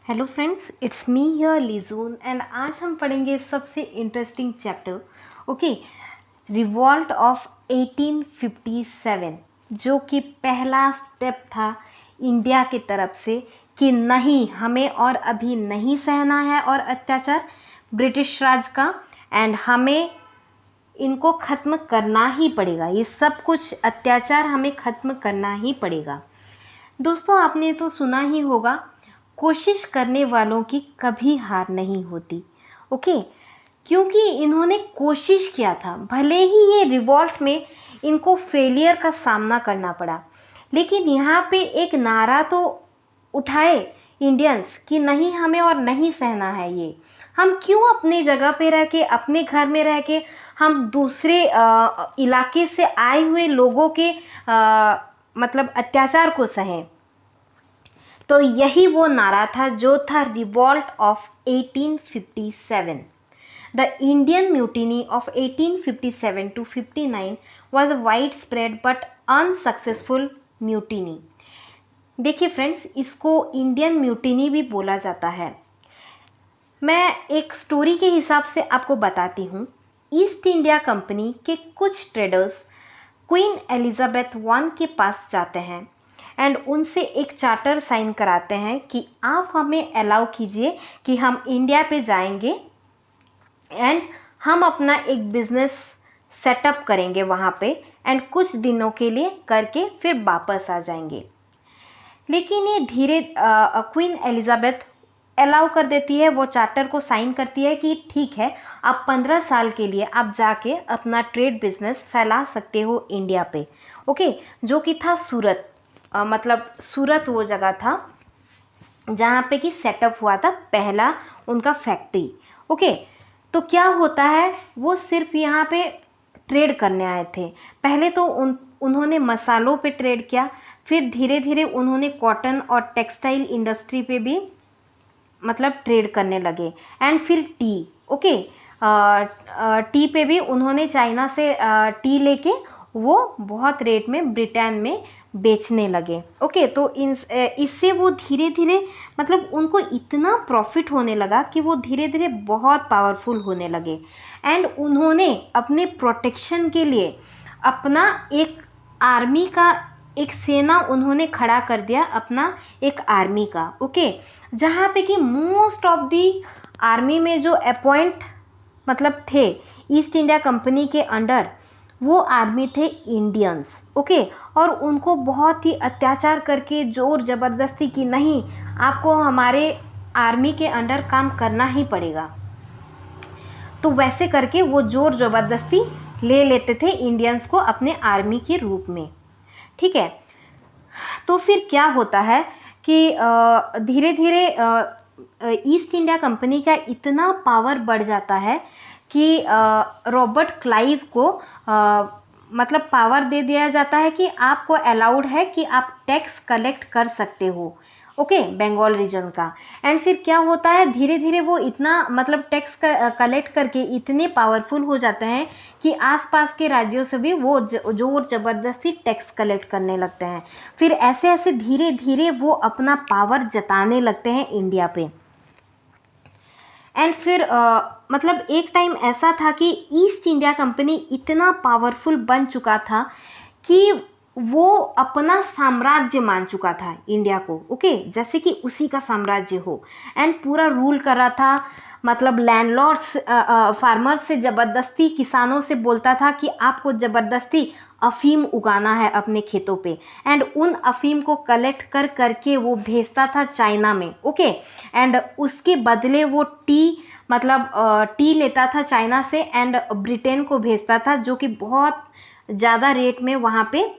Hello friends, it's me here Lijun and आज हम पढ़ेंगे सबसे interesting chapter okay revolt of 1857 जो कि पहला स्टेप था इंडिया की तरफ से कि नहीं, हमें और अभी नहीं सहना है और अत्याचार ब्रिटिश राज का एंड हमें इनको ख़त्म करना ही पड़ेगा। ये सब कुछ अत्याचार हमें ख़त्म करना ही पड़ेगा। दोस्तों, आपने तो सुना ही होगा, कोशिश करने वालों की कभी हार नहीं होती। ओके, क्योंकि इन्होंने कोशिश किया था, भले ही ये रिवॉल्ट में इनको फेलियर का सामना करना पड़ा, लेकिन यहाँ पे एक नारा तो उठाए इंडियंस कि नहीं, हमें और नहीं सहना है ये। हम क्यों अपने जगह पे रह के, अपने घर में रह के हम दूसरे इलाके से आए हुए लोगों के मतलब अत्याचार को सहें। तो यही वो नारा था जो था revolt of 1857। The Indian mutiny of 1857 to 59 was a widespread but unsuccessful mutiny। देखिए फ्रेंड्स, इसको इंडियन म्यूटिनी भी बोला जाता है। मैं एक स्टोरी के हिसाब से आपको बताती हूँ। ईस्ट इंडिया कंपनी के कुछ ट्रेडर्स क्वीन एलिजाबेथ वन के पास जाते हैं एंड उनसे एक चार्टर साइन कराते हैं कि आप हमें अलाउ कीजिए कि हम इंडिया पे जाएंगे एंड हम अपना एक बिज़नेस सेटअप करेंगे वहाँ पे एंड कुछ दिनों के लिए करके फिर वापस आ जाएंगे। लेकिन ये धीरे क्वीन एलिजाबेथ अलाउ कर देती है, वो चार्टर को साइन करती है कि ठीक है, आप 15 साल के लिए आप जाके अपना ट्रेड बिजनेस फैला सकते हो इंडिया पे। ओके, जो कि था सूरत, मतलब सूरत वो जगह था जहाँ पे कि सेटअप हुआ था पहला उनका फैक्ट्री। ओके, तो क्या होता है, वो सिर्फ यहाँ पे ट्रेड करने आए थे। पहले तो उन्होंने मसालों पे ट्रेड किया, फिर धीरे धीरे उन्होंने कॉटन और टेक्सटाइल इंडस्ट्री पे भी मतलब ट्रेड करने लगे एंड फिर टी। ओके, टी पे भी उन्होंने चाइना से टी लेके वो बहुत रेट में ब्रिटेन में बेचने लगे। ओके, तो इससे वो धीरे धीरे मतलब उनको इतना प्रॉफिट होने लगा कि वो धीरे धीरे बहुत पावरफुल होने लगे एंड उन्होंने अपने प्रोटेक्शन के लिए अपना एक आर्मी का एक सेना उन्होंने खड़ा कर दिया, अपना एक आर्मी का। ओके, जहाँ पे कि मोस्ट ऑफ दी आर्मी में जो अपॉइंट मतलब थे ईस्ट इंडिया कंपनी के अंडर, वो आर्मी थे इंडियंस। ओके, और उनको बहुत ही अत्याचार करके जोर ज़बरदस्ती की नहीं, आपको हमारे आर्मी के अंडर काम करना ही पड़ेगा, तो वैसे करके वो जोर ज़बरदस्ती ले लेते थे इंडियंस को अपने आर्मी के रूप में। ठीक है, तो फिर क्या होता है कि धीरे धीरे ईस्ट इंडिया कंपनी का इतना पावर बढ़ जाता है कि रॉबर्ट क्लाइव को मतलब पावर दे दिया जाता है कि आपको अलाउड है कि आप टैक्स कलेक्ट कर सकते हो। ओके, बंगाल रीजन का। एंड फिर क्या होता है, धीरे धीरे वो इतना मतलब टैक्स कलेक्ट करके इतने पावरफुल हो जाते हैं कि आसपास के राज्यों से भी वो जोर ज़बरदस्ती टैक्स कलेक्ट करने लगते हैं। फिर ऐसे ऐसे धीरे धीरे वो अपना पावर जताने लगते हैं इंडिया पे। एंड फिर मतलब एक टाइम ऐसा था कि ईस्ट इंडिया कंपनी इतना पावरफुल बन चुका था कि वो अपना साम्राज्य मान चुका था इंडिया को। ओके, जैसे कि उसी का साम्राज्य हो एंड पूरा रूल कर रहा था। मतलब लैंडलॉर्ड्स फार्मर्स से ज़बरदस्ती किसानों से बोलता था कि आपको ज़बरदस्ती अफीम उगाना है अपने खेतों पे एंड उन अफीम को कलेक्ट कर करके वो भेजता था चाइना में। ओके, एंड उसके बदले वो टी मतलब टी लेता था चाइना से एंड ब्रिटेन को भेजता था, जो कि बहुत ज़्यादा रेट में वहाँ पे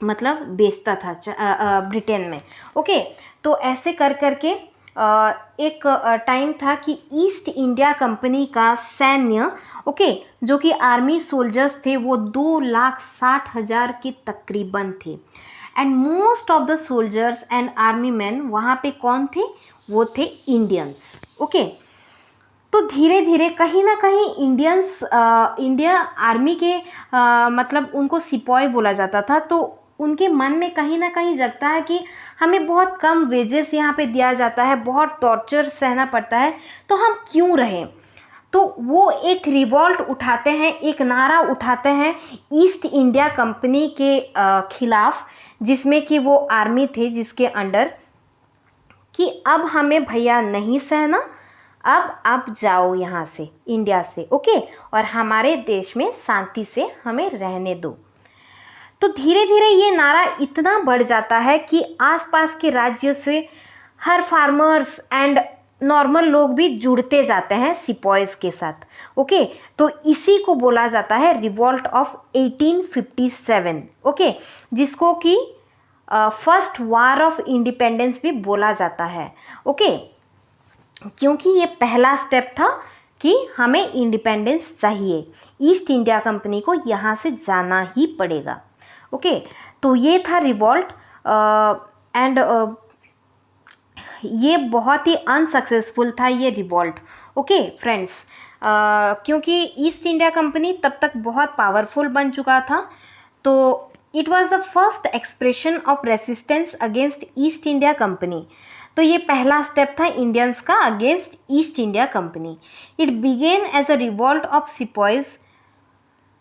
मतलब बेचता था ब्रिटेन में। ओके, तो ऐसे कर करके एक टाइम था कि ईस्ट इंडिया कंपनी का सैन्य, ओके, जो कि आर्मी सोल्जर्स थे, वो 2,60,000 के तकरीबन थे and most of the soldiers and army man वहाँ पे कौन थे, वो थे इंडियंस। ओके, तो धीरे धीरे कहीं ना कहीं इंडियंस इंडिया आर्मी के मतलब उनको सिपाही बोला जाता था, तो उनके मन में कहीं ना कहीं जगता है कि हमें बहुत कम वेजेस यहाँ पे दिया जाता है, बहुत टॉर्चर सहना पड़ता है, तो हम क्यों रहें। तो वो एक रिवॉल्ट उठाते हैं, एक नारा उठाते हैं ईस्ट इंडिया कंपनी के खिलाफ, जिसमें कि वो आर्मी थे जिसके अंडर, कि अब हमें भैया नहीं सहना, अब आप जाओ यहाँ से, इंडिया से, ओके, और हमारे देश में शांति से हमें रहने दो। तो धीरे धीरे ये नारा इतना बढ़ जाता है कि आसपास के राज्य से हर फार्मर्स एंड नॉर्मल लोग भी जुड़ते जाते हैं सिपॉयज़ के साथ, ओके। तो इसी को बोला जाता है रिवॉल्ट ऑफ 1857, ओके, जिसको कि फर्स्ट वार ऑफ इंडिपेंडेंस भी बोला जाता है, ओके, क्योंकि ये पहला स्टेप था कि हमें इंडिपेंडेंस चाहिए, ईस्ट इंडिया कंपनी को यहाँ से जाना ही पड़ेगा, ओके। तो ये था रिवॉल्ट एंड ये बहुत ही अनसक्सेसफुल था ये रिवॉल्ट, ओके फ्रेंड्स, क्योंकि ईस्ट इंडिया कंपनी तब तक बहुत पावरफुल बन चुका था। तो it was the first expression of resistance against East India company. तो ये पहला स्टेप था इंडियंस का against East India company. It began as a revolt of sepoys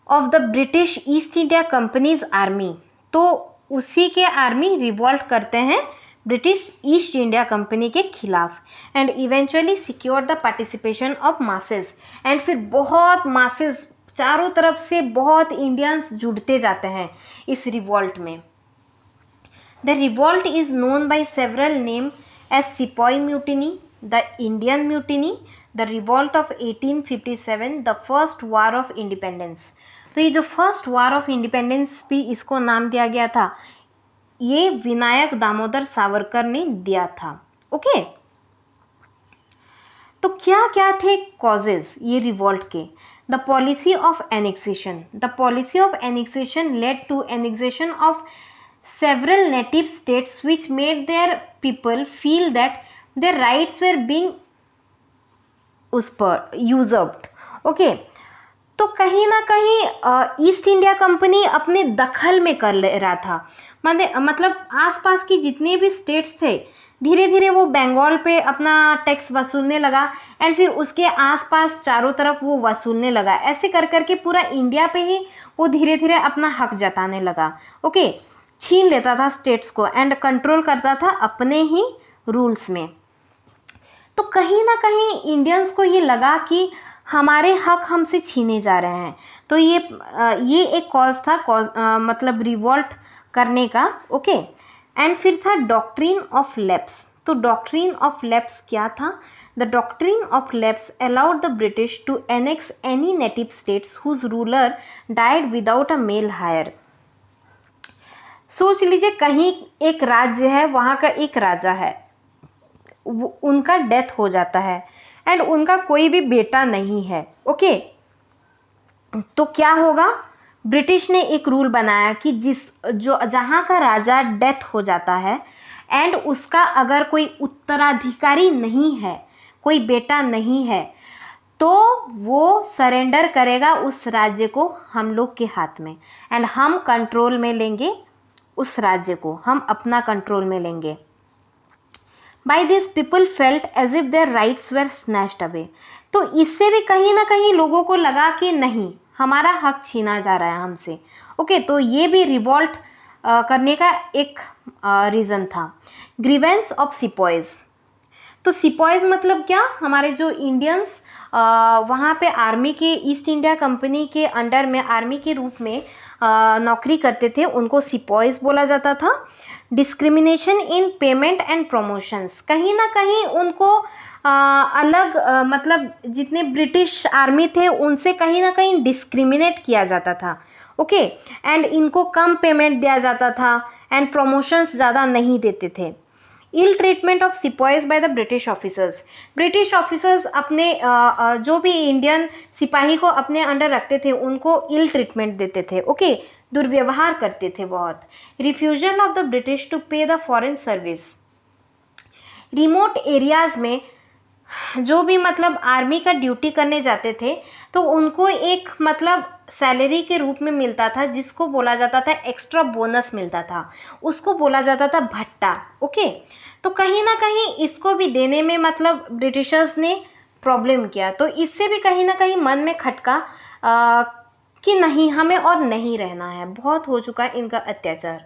of the British East India company's army. तो उसी के army revolt करते हैं ब्रिटिश ईस्ट इंडिया कंपनी के खिलाफ, and eventually secure the participation of masses, and फिर बहुत masses चारों तरफ से बहुत इंडियंस जुड़ते जाते हैं इस रिवॉल्ट में। The revolt is known by several name as sepoy mutiny, the Indian mutiny, the revolt of 1857, the first war of independence. तो ये जो फर्स्ट वार ऑफ इंडिपेंडेंस भी इसको नाम दिया गया था, ये विनायक दामोदर सावरकर ने दिया था, ओके। तो क्या क्या थे कॉजेज ये रिवॉल्ट के। The policy of annexation, the policy of annexation led to annexation of several native states which made their people feel that their rights were being usurped, okay. तो कहीं ना कहीं ईस्ट इंडिया कंपनी अपने दखल में कर ले रहा था, मतलब आसपास की जितने भी स्टेट्स थे, धीरे धीरे वो बंगाल पे अपना टैक्स वसूलने लगा, एंड फिर उसके आसपास चारों तरफ वो वसूलने लगा। ऐसे कर करके पूरा इंडिया पे ही वो धीरे धीरे अपना हक जताने लगा, ओके। छीन लेता था स्टेट्स को एंड कंट्रोल करता था अपने ही रूल्स में। तो कहीं ना कहीं इंडियंस को ये लगा कि हमारे हक हमसे छीने जा रहे हैं। तो ये एक कॉज था, मतलब रिवॉल्ट करने का, ओके। एंड फिर था डॉक्ट्रिन ऑफ लैप्स। तो डॉक्ट्रिन ऑफ लैप्स क्या था। The doctrine of lapse allowed the British to annex any native states whose ruler died without a male heir. सोच लीजिए कहीं एक राज्य है, वहाँ का एक राजा है, उनका डेथ हो जाता है एंड उनका कोई भी बेटा नहीं है, ओके। तो क्या होगा, ब्रिटिश ने एक रूल बनाया कि जहाँ का राजा डेथ हो जाता है एंड उसका अगर कोई उत्तराधिकारी नहीं है, कोई बेटा नहीं है, तो वो सरेंडर करेगा उस राज्य को हम लोग के हाथ में, एंड हम कंट्रोल में लेंगे उस राज्य को, हम अपना कंट्रोल में लेंगे। By this people felt as if their rights were snatched away। तो इससे भी कहीं ना कहीं लोगों को लगा कि नहीं, हमारा हक छीना जा रहा है हमसे, ओके। तो ये भी रिवॉल्ट करने का एक रीज़न था। Grievance of sepoys. तो सिपॉयज़ मतलब क्या, हमारे जो इंडियंस वहाँ पे आर्मी के, ईस्ट इंडिया कंपनी के अंडर में आर्मी के रूप में नौकरी करते थे, उनको सिपॉयज़ बोला जाता था। Discrimination in payment and promotions, कहीं ना कहीं उनको अलग मतलब जितने ब्रिटिश आर्मी थे उनसे कहीं ना कहीं डिस्क्रिमिनेट किया जाता था, ओके। एंड इनको कम पेमेंट दिया जाता था एंड प्रमोशंस ज़्यादा नहीं देते थे। Ill treatment of sepoys by the British officers. British officers अपने जो भी इंडियन सिपाही को अपने अंडर रखते थे उनको इल ट्रीटमेंट देते थे, ओके, दुर्व्यवहार करते थे बहुत। Refusal of the British to pay the foreign service. Remote areas में जो भी मतलब आर्मी का ड्यूटी करने जाते थे, तो उनको एक मतलब सैलरी के रूप में मिलता था, जिसको बोला जाता था एक्स्ट्रा बोनस मिलता था, उसको बोला जाता था भट्टा। ओके, तो कहीं ना कहीं इसको भी देने में मतलब ब्रिटिशर्स ने प्रॉब्लम किया, तो इससे भी कहीं ना कहीं मन में खटका कि नहीं, हमें और नहीं रहना है, बहुत हो चुका है इनका अत्याचार।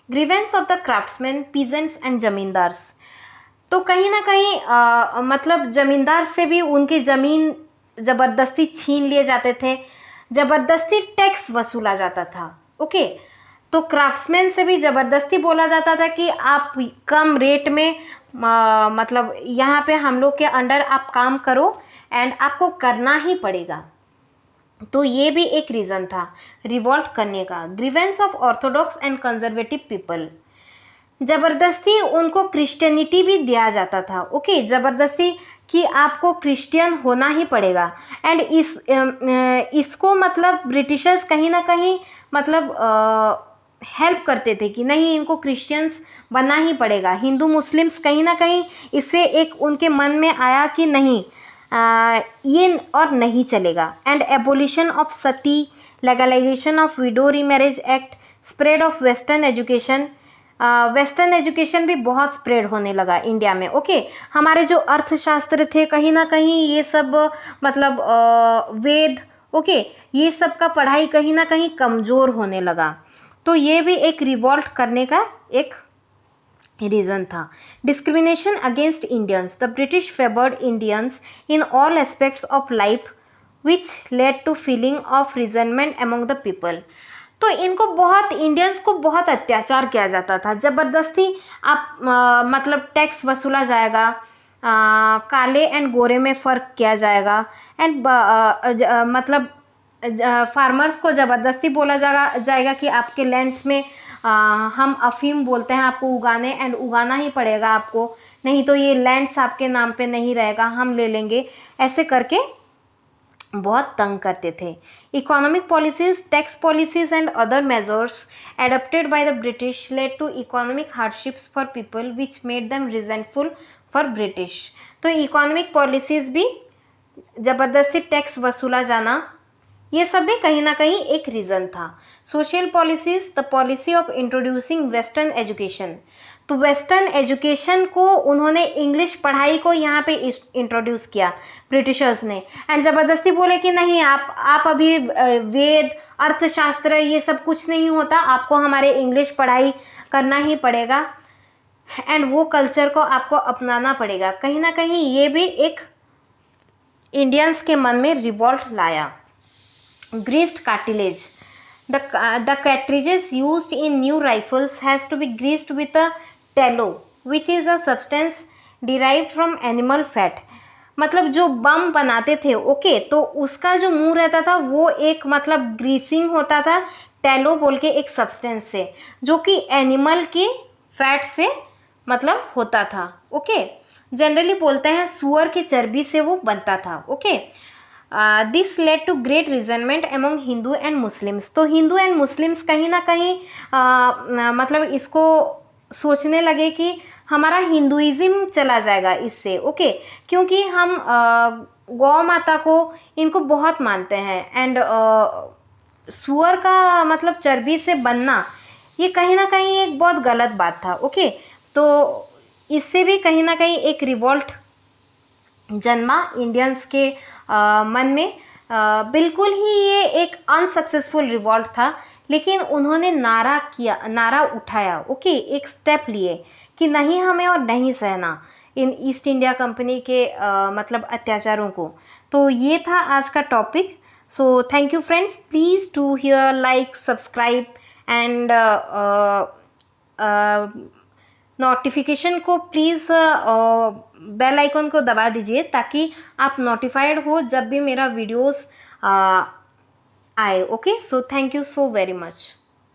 Grievance of the craftsman, peasants and zamindars, तो कहीं ना कहीं मतलब जमींदार से भी उनकी ज़मीन ज़बरदस्ती छीन लिए जाते थे, ज़बरदस्ती टैक्स वसूला जाता था। ओके, तो क्राफ्ट्समैन से भी ज़बरदस्ती बोला जाता था कि आप कम रेट में मतलब यहाँ पे हम लोग के अंडर आप काम करो एंड आपको करना ही पड़ेगा। तो ये भी एक रीज़न था रिवॉल्ट करने का। Grievance of Orthodox and conservative people, ज़बरदस्ती उनको क्रिश्चियनिटी भी दिया जाता था। ओके, ज़बरदस्ती कि आपको क्रिश्चियन होना ही पड़ेगा। एंड इसको मतलब ब्रिटिशर्स कहीं ना कहीं मतलब हेल्प करते थे कि नहीं, इनको क्रिश्चियंस बनना ही पड़ेगा। हिंदू मुस्लिम्स कहीं ना कहीं इससे एक उनके मन में आया कि नहीं, ये और नहीं चलेगा। And abolition of sati, legalization of widow remarriage act, spread of western education, western education भी बहुत स्प्रेड होने लगा इंडिया में। ओके, हमारे जो अर्थशास्त्र थे कहीं ना कहीं ये सब मतलब वेद, ओके, ये सब का पढ़ाई कहीं ना कहीं कमज़ोर होने लगा। तो ये भी एक रिवॉल्ट करने का एक रीज़न था। Discrimination against Indians, the British favoured Indians in all aspects of life which led to feeling of resentment among the people. तो इनको बहुत, इंडियंस को बहुत अत्याचार किया जाता था, ज़बरदस्ती आप मतलब टैक्स वसूला जाएगा, काले एंड गोरे में फ़र्क किया जाएगा। एंड मतलब फार्मर्स को ज़बरदस्ती बोला जाएगा कि आपके लैंड्स में हम अफीम बोलते हैं आपको उगाने, एंड उगाना ही पड़ेगा आपको, नहीं तो ये लैंड्स आपके नाम पे नहीं रहेगा, हम ले लेंगे। ऐसे करके बहुत तंग करते थे। Economic policies, tax policies and other measures adapted by the British led to economic hardships for people which made them resentful for British. तो इकोनॉमिक पॉलिसीज़ भी, ज़बरदस्ती टैक्स वसूला जाना, ये सब भी कहीं ना कहीं एक रीज़न था। Social policies, the policy of introducing western education, तो वेस्टर्न एजुकेशन को उन्होंने, इंग्लिश पढ़ाई को यहाँ पे इंट्रोड्यूस किया ब्रिटिशर्स ने। एंड ज़बरदस्ती बोले कि नहीं, आप अभी वेद, अर्थशास्त्र, ये सब कुछ नहीं होता, आपको हमारे इंग्लिश पढ़ाई करना ही पड़ेगा एंड वो कल्चर को आपको अपनाना पड़ेगा। कहीं ना कहीं ये भी एक इंडियंस के मन में रिवॉल्ट लाया। Greased cartilage, the cartridges used in new rifles has to be greased with a tallow which is a substance derived from animal fat। मतलब जो बम बनाते थे, ओके, तो उसका जो मुंह रहता था वो एक मतलब ग्रीसिंग होता था, टेलो बोल के एक सब्सटेंस से, जो कि एनिमल के फैट से मतलब होता था। ओके, जनरली बोलते हैं सुअर की चर्बी से वो बनता था। Okay, this led to great resentment among Hindu and Muslims. तो हिंदू एंड मुस्लिम्स कहीं ना कहीं मतलब इसको सोचने लगे कि हमारा हिंदुइज़्म चला जाएगा इससे। ओके, क्योंकि हम गौ माता को इनको बहुत मानते हैं एंड सुअर का मतलब चर्बी से बनना, ये कहीं ना कहीं एक बहुत गलत बात था। ओके, तो इससे भी कहीं ना कहीं एक रिवॉल्ट जन्मा इंडियंस के मन में। बिल्कुल ही ये एक अनसक्सेसफुल रिवॉल्ट था, लेकिन उन्होंने नारा उठाया। ओके, एक स्टेप लिए कि नहीं, हमें और नहीं सहना इन ईस्ट इंडिया कंपनी के मतलब अत्याचारों को। तो ये था आज का topic. So thank you friends, please do here like, subscribe and notification को प्लीज़ बेल आइकन को दबा दीजिए ताकि आप नोटिफाइड हो जब भी मेरा वीडियोस आए। Okay, so thank you so very much.